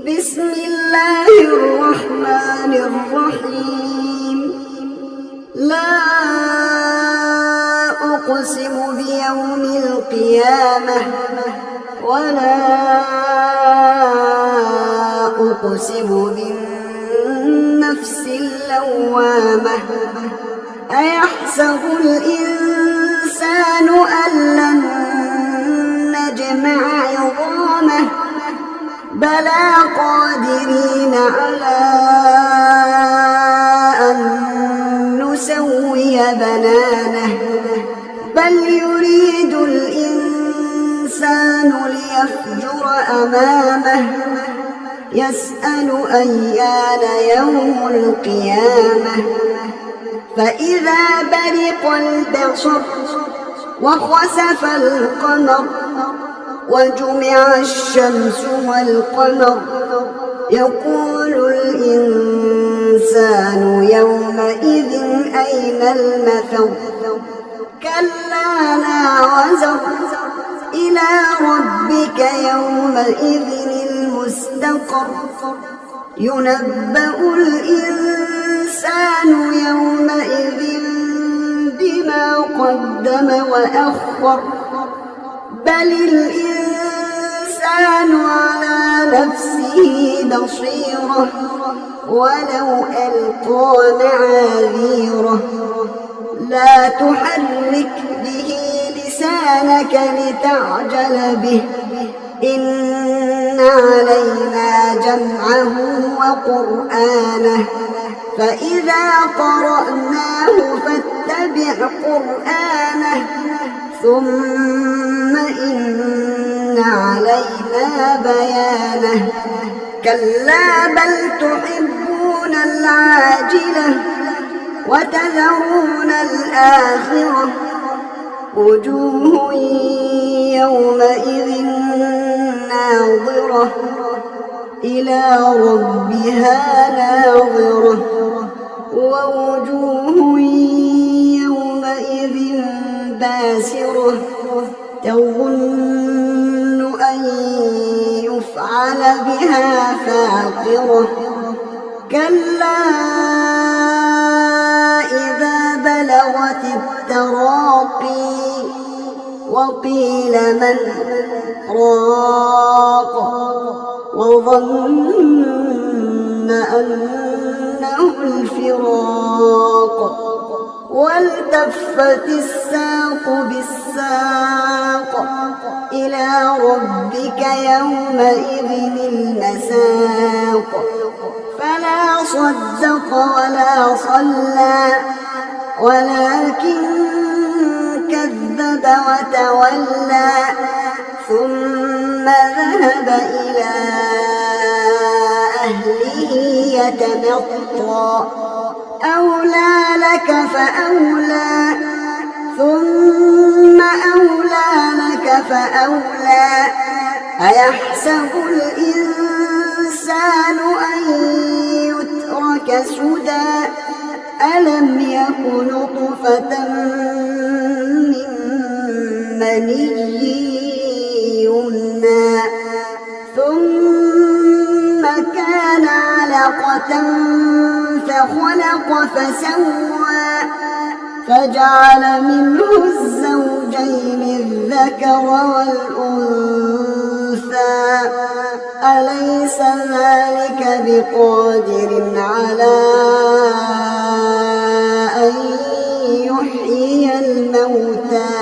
بسم الله الرحمن الرحيم. لا أقسم بيوم القيامة ولا أقسم بالنفس اللوامة. أيحسب الإنسان أن لن نجمع عظامه بلى قادرين على أن نسوي بنانه بل يريد الإنسان ليفجر أمامه يسأل أيان يوم القيامة. فإذا برق البصر وخسف القمر وجمع الشمس والقمر يقول الإنسان يومئذ أين المفر. كلا لا وزر إلى ربك يومئذ المستقر. ينبأ الإنسان يومئذ بما قدم وأخر بل الإنسان على نفسه بصيرة ولو ألقى معاذيره. لا تحرك به لسانك لتعجل به إن علينا جمعه وقرآنه فإذا قرأناه فاتبع قرآنه ثم إن علينا بيانه. كلا بل تحبون العاجلة وتذرون الآخرة وجوه يومئذ ناظرة إلى ربها ناظرة ووجوه يومئذ باسرة تظن أن يفعل بها فاقرة. كلا إذا بلغت التراقي وقيل من راق وظن أنه الفراق والتفت الساق بالساق إلى ربك يومئذ المساق. فلا صدق ولا صلى ولكن كذب وتولى ثم ذهب إلى أهله يتمطى. أولى لك فأولى ثم أولى لك فأولى. أيحسب الإنسان أن يترك سدى ألم يك نطفة من مني يمنى ثم كان علقة فخلق فسوى فجعل منه الزوجين الذكر والأنثى. أليس ذلك بقادر على أن يحيي الموتى